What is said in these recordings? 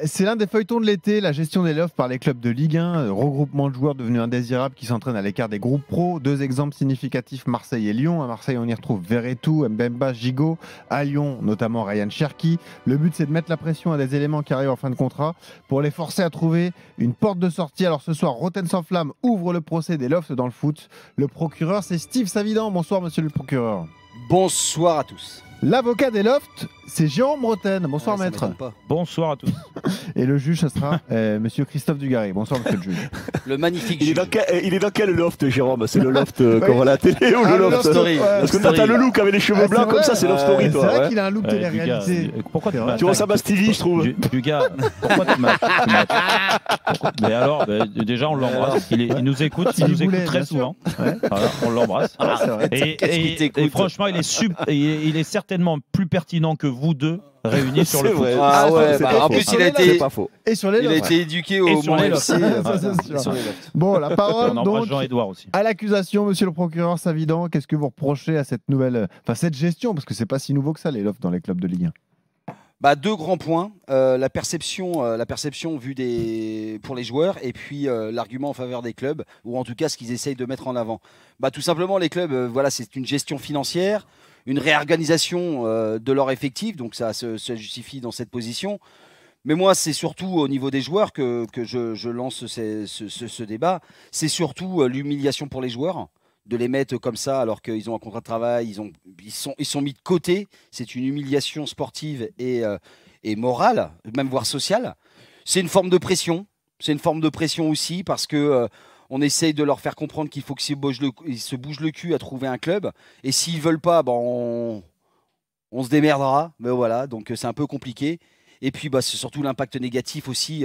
C'est l'un des feuilletons de l'été, la gestion des lofts par les clubs de Ligue 1, regroupement de joueurs devenus indésirables qui s'entraînent à l'écart des groupes pro. Deux exemples significatifs, Marseille et Lyon. À Marseille, on y retrouve Verretou, Mbemba, Gigot. À Lyon, notamment Ryan Cherki. Le but, c'est de mettre la pression à des éléments qui arrivent en fin de contrat pour les forcer à trouver une porte de sortie. Alors ce soir, Rotten sans flamme ouvre le procès des lofts dans le foot. Le procureur, c'est Steve Savidan. Bonsoir, monsieur le procureur. Bonsoir à tous. L'avocat des lofts, c'est Jérôme Breton. Bonsoir, maître. Bonsoir à tous. Et le juge, ce sera monsieur Christophe Dugarry. Bonsoir, monsieur le juge. Le magnifique il juge. Il est dans quel loft, Jérôme? C'est le loft qu'on voit à la télé ou le loft Story? Parce que t'as le look avec les cheveux blancs comme ça, c'est Love Story, toi. C'est vrai qu'il a un look télé-réalité. Pourquoi tu ressembles à Stevie, je trouve. Du gars, pourquoi tu matches? Mais alors, déjà, on l'embrasse. Il nous écoute, très souvent. Voilà, on l'embrasse. Et franchement, il est certainement plus pertinent que vous deux réunis sur le foot. Ah ouais, en plus il a été pas faux. Et sur les il a été éduqué au Mont FC. Bon, la parole on embrasse Jean-Édouard aussi. à l'accusation, monsieur le procureur Savidan. Qu'est-ce que vous reprochez à cette nouvelle, cette gestion, parce que c'est pas si nouveau que ça les lofts dans les clubs de Ligue 1. Deux grands points, la perception vue pour les joueurs et puis l'argument en faveur des clubs, ou en tout cas ce qu'ils essayent de mettre en avant. Tout simplement les clubs, c'est une gestion financière, une réorganisation de leur effectif, donc ça se justifie dans cette position. Mais moi, c'est surtout au niveau des joueurs que je lance ce débat. C'est surtout l'humiliation pour les joueurs, de les mettre comme ça alors qu'ils ont un contrat de travail, ils sont mis de côté. C'est une humiliation sportive et morale, même voire sociale. C'est une forme de pression. C'est une forme de pression aussi parce que on essaye de leur faire comprendre qu'il faut qu'ils se bougent le cul à trouver un club. Et s'ils ne veulent pas, on se démerdera. Mais voilà, donc c'est un peu compliqué. Et puis c'est surtout l'impact négatif aussi.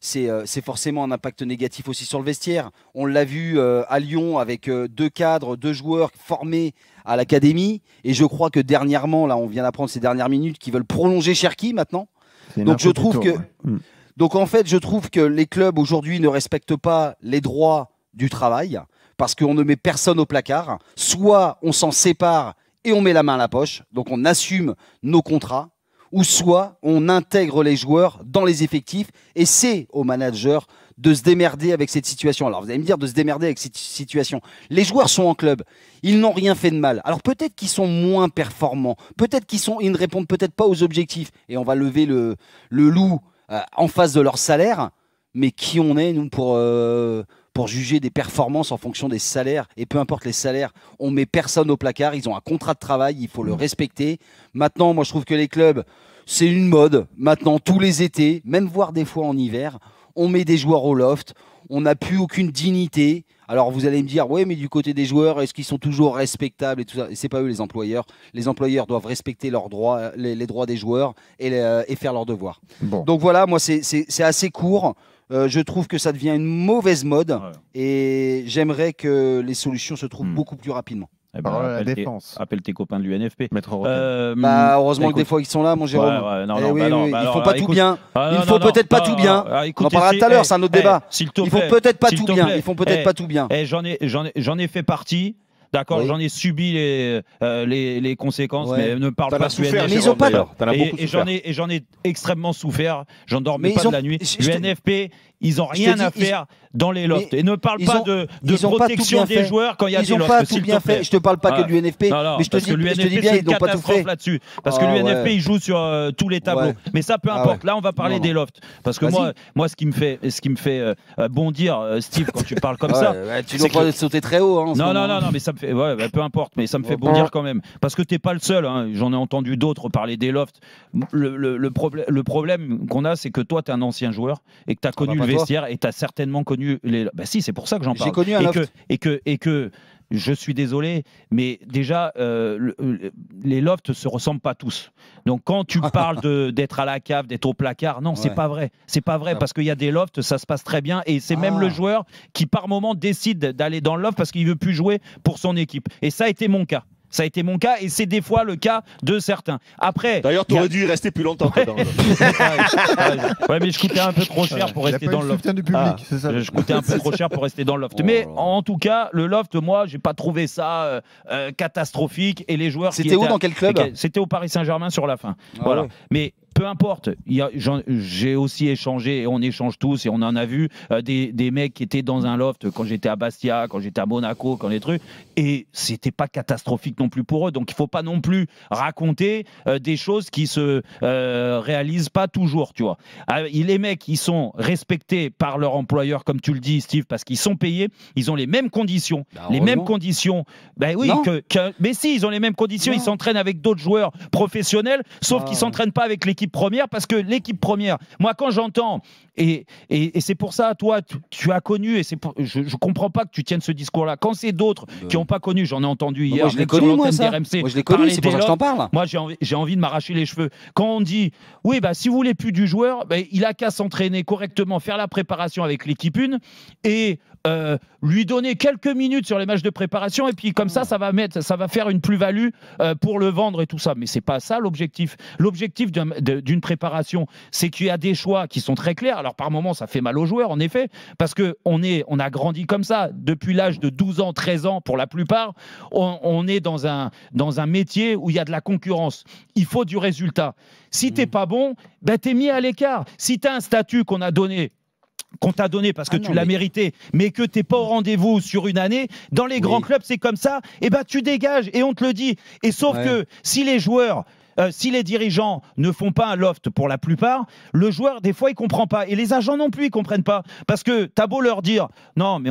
C'est forcément un impact négatif aussi sur le vestiaire. On l'a vu à Lyon avec deux cadres, deux joueurs formés à l'académie. Et je crois que dernièrement, là, on vient d'apprendre ces dernières minutes qu'ils veulent prolonger Cherki maintenant. Donc je trouve que... Donc en fait, je trouve que les clubs aujourd'hui ne respectent pas les droits du travail parce qu'on ne met personne au placard. Soit on s'en sépare et on met la main à la poche, donc on assume nos contrats, ou soit on intègre les joueurs dans les effectifs et c'est aux managers de se démerder avec cette situation. Alors vous allez me dire de se démerder avec cette situation. Les joueurs sont en club, ils n'ont rien fait de mal. Alors peut-être qu'ils sont moins performants, peut-être ils ne répondent peut-être pas aux objectifs et on va lever le loup en face de leur salaire, mais qui on est, nous, pour juger des performances en fonction des salaires, et peu importe les salaires, on met personne au placard, ils ont un contrat de travail, il faut le respecter. Maintenant, moi je trouve que les clubs, c'est une mode, maintenant tous les étés, même voire des fois en hiver, on met des joueurs au loft, on n'a plus aucune dignité. Alors vous allez me dire, oui, mais du côté des joueurs, est-ce qu'ils sont toujours respectables et tout ça? Et c'est pas eux les employeurs. Les employeurs doivent respecter leurs droits, les droits des joueurs et faire leurs devoirs. Bon. Donc voilà, moi c'est assez court. Je trouve que ça devient une mauvaise mode et j'aimerais que les solutions se trouvent beaucoup plus rapidement. Eh ben, appelle tes copains de l'UNFP. Heureusement que des fois ils sont là, mon Jérôme. Ils font pas tout bien. Ils font peut-être pas tout bien. On en parlera tout à l'heure, c'est un autre débat. Ils font peut-être pas tout bien. Ils font peut-être pas tout bien. J'en ai fait partie. D'accord, j'en ai subi les conséquences, mais ne parle pas de l'UNFP. Mais ils ont pas et j'en ai extrêmement souffert. J'en dormais pas de la nuit. L'UNFP, ils n'ont rien à faire dans les lofts. Et ne parle pas de protection des joueurs quand il y a des lofts. Ils n'ont pas tout bien fait. Je te parle pas que de l'UNFP, mais je te dis bien, ils n'ont pas tout fait là-dessus. Parce que l'UNFP, il joue sur tous les tableaux. Mais ça, peu importe. Là, on va parler des lofts. Parce que moi, ce qui me fait bondir, Steve, quand tu parles comme ça. Tu dois pas sauter très haut. Non, mais ça me fait. Peu importe, mais ça me fait bondir quand même. Parce que t'es pas le seul. J'en ai entendu d'autres parler des lofts. Le problème qu'on a, c'est que toi, tu es un ancien joueur et que tu as connu le vestiaire et tu as certainement connu les. Bah si, c'est pour ça que j'en parle. J'ai connu un loft. Et que je suis désolé, mais déjà, les lofts se ressemblent pas tous. Donc quand tu parles d'être à la cave, d'être au placard, non, c'est pas vrai. C'est pas vrai parce qu'il y a des lofts, ça se passe très bien et c'est même le joueur qui par moment décide d'aller dans le loft parce qu'il veut plus jouer pour son équipe. Et ça a été mon cas. Ça a été mon cas et c'est des fois le cas de certains. Après, d'ailleurs, tu aurais dû y rester plus longtemps. Mais je coûtais un peu trop cher pour rester dans le loft. Du public, c'est ça. Je coûtais un peu trop cher pour rester dans le loft. Mais en tout cas, le loft, moi, j'ai pas trouvé ça catastrophique. Et les joueurs. C'était où, dans quel club? C'était au Paris Saint-Germain sur la fin. Voilà. Mais peu importe. J'ai aussi échangé, et on échange tous, et on en a vu des mecs qui étaient dans un loft quand j'étais à Bastia, quand j'étais à Monaco, quand les trucs, et c'était pas catastrophique non plus pour eux. Donc il faut pas non plus raconter des choses qui se réalisent pas toujours, tu vois. Les mecs, ils sont respectés par leur employeur, comme tu le dis, Steve, parce qu'ils sont payés, ils ont les mêmes conditions, les mêmes conditions. Ben oui, mais si, ils ont les mêmes conditions, ils s'entraînent avec d'autres joueurs professionnels, sauf qu'ils s'entraînent pas avec l'équipe première, parce que l'équipe première, moi quand j'entends, et c'est pour ça, toi, tu as connu, et je comprends pas que tu tiennes ce discours-là. Quand c'est d'autres qui n'ont pas connu, j'en ai entendu hier, moi je l'ai connu, moi, ça. Moi je l'ai connu, c'est pour ça que je t'en parle. Moi j'ai envie de m'arracher les cheveux. Quand on dit, oui, bah, si vous voulez plus du joueur, bah, il a qu'à s'entraîner correctement, faire la préparation avec l'équipe 1 et lui donner quelques minutes sur les matchs de préparation, et puis comme ça va faire une plus-value pour le vendre et tout ça. Mais c'est pas ça l'objectif. L'objectif d'une préparation, c'est qu'il y a des choix qui sont très clairs. Alors par moments, ça fait mal aux joueurs, en effet, parce que on a grandi comme ça depuis l'âge de 12 ans, 13 ans pour la plupart. On est dans un métier où il y a de la concurrence. Il faut du résultat. Si t'es pas bon, ben t'es mis à l'écart. Si t'as un statut qu'on t'a donné parce que tu l'as mérité, mais que t'es pas au rendez-vous sur une année, dans les grands clubs, c'est comme ça, et ben tu dégages, et on te le dit. Et sauf que si les joueurs, si les dirigeants ne font pas un loft pour la plupart, le joueur, des fois, il comprend pas. Et les agents non plus, ils comprennent pas. Parce que t'as beau leur dire, non, mais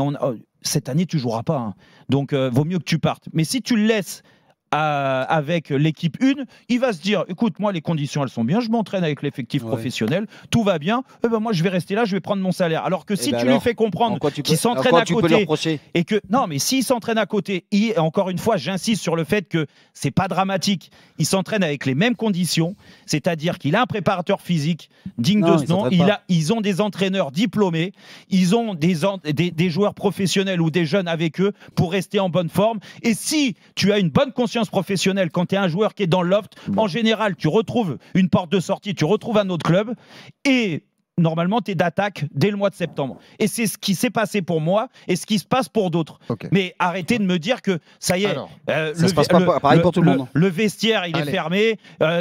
cette année, tu joueras pas. Hein. Donc, vaut mieux que tu partes. Mais si tu le laisses avec l'équipe 1, il va se dire, écoute, moi les conditions elles sont bien, je m'entraîne avec l'effectif professionnel, tout va bien, et ben moi je vais rester là, je vais prendre mon salaire. Alors que si tu lui fais comprendre qu'il s'entraîne à côté, et que non, mais s'il s'entraîne à côté, encore une fois j'insiste sur le fait que c'est pas dramatique, il s'entraîne avec les mêmes conditions, c'est-à-dire qu'il a un préparateur physique digne de ce nom, ils ont des entraîneurs diplômés, ils ont des joueurs professionnels ou des jeunes avec eux pour rester en bonne forme. Et si tu as une bonne conscience professionnelle, quand tu es un joueur qui est dans le loft, en général, tu retrouves une porte de sortie, tu retrouves un autre club, et normalement, tu es d'attaque dès le mois de septembre. Et c'est ce qui s'est passé pour moi et ce qui se passe pour d'autres. Mais arrêtez de me dire que ça y est, le vestiaire, il est fermé,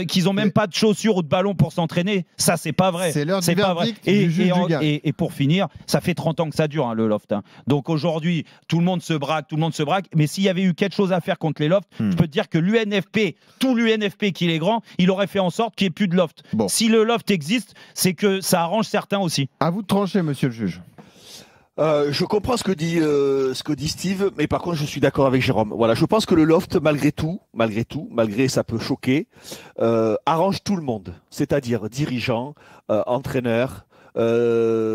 qu'ils n'ont même pas de chaussures ou de ballon pour s'entraîner. Ça, c'est pas vrai. C'est l'heure du verdict du juge du gars. Et pour finir, ça fait 30 ans que ça dure, hein, le loft. Hein. Donc aujourd'hui, tout le monde se braque. Mais s'il y avait eu quelque chose à faire contre les lofts, je peux te dire que l'UNFP, tout l'UNFP qui est grand, il aurait fait en sorte qu'il n'y ait plus de loft. Si le loft existe, c'est que ça arrange certains aussi. À vous de trancher, monsieur le juge. Je comprends ce que dit Steve, mais par contre je suis d'accord avec Jérôme. Voilà, je pense que le loft, malgré ça peut choquer, arrange tout le monde, c'est-à-dire dirigeants, entraîneurs,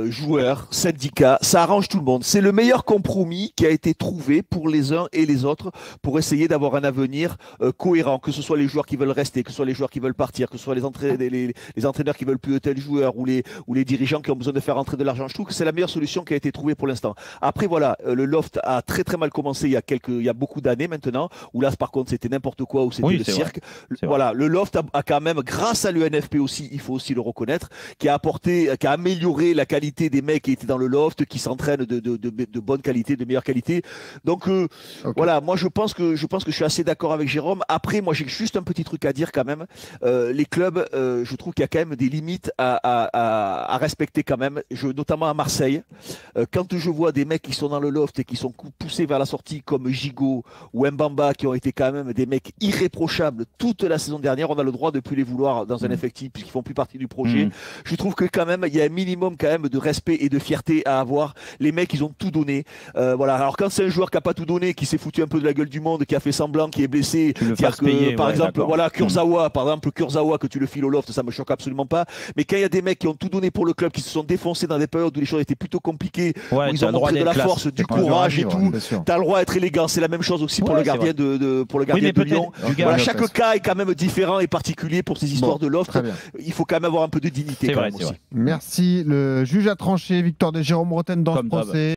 joueurs, syndicats, ça arrange tout le monde. C'est le meilleur compromis qui a été trouvé pour les uns et les autres pour essayer d'avoir un avenir cohérent, que ce soit les joueurs qui veulent rester, que ce soit les joueurs qui veulent partir, que ce soit les entraîneurs qui veulent plus de tel joueur ou les dirigeants qui ont besoin de faire rentrer de l'argent. Je trouve que c'est la meilleure solution qui a été trouvée pour l'instant. Après voilà, le loft a très très mal commencé il y a beaucoup d'années maintenant, où là par contre c'était n'importe quoi, où c'était le cirque. Voilà, le loft a quand même, grâce à l'UNFP aussi, il faut aussi le reconnaître, qui a amélioré la qualité des mecs qui étaient dans le loft, qui s'entraînent de bonne qualité, de meilleure qualité. Donc voilà, moi je pense que je suis assez d'accord avec Jérôme. Après, moi j'ai juste un petit truc à dire quand même. Les clubs, je trouve qu'il y a quand même des limites à respecter quand même. Notamment à Marseille, quand je vois des mecs qui sont dans le loft et qui sont poussés vers la sortie comme Gigot ou Mbamba, qui ont été quand même des mecs irréprochables toute la saison dernière, on a le droit de plus les vouloir dans un effectif puisqu'ils font plus partie du projet. Je trouve que quand même il y a un minimum quand même de respect et de fierté à avoir. Les mecs, ils ont tout donné. Voilà. Alors quand c'est un joueur qui a pas tout donné, qui s'est foutu un peu de la gueule du monde, qui a fait semblant, qui est blessé, par exemple, voilà, Kurzawa, que tu le files au loft, ça me choque absolument pas. Mais quand il y a des mecs qui ont tout donné pour le club, qui se sont défoncés dans des périodes où les choses étaient plutôt compliquées, où ils ont montré de la force, du courage et tout, t'as le droit d'être élégant. C'est la même chose aussi pour le gardien de Lyon. Voilà, chaque cas est quand même différent et particulier pour ces histoires de loft. Il faut quand même avoir un peu de dignité quand même aussi. Merci. Le juge a tranché. Victoire de Jérôme Roten dans ce procès.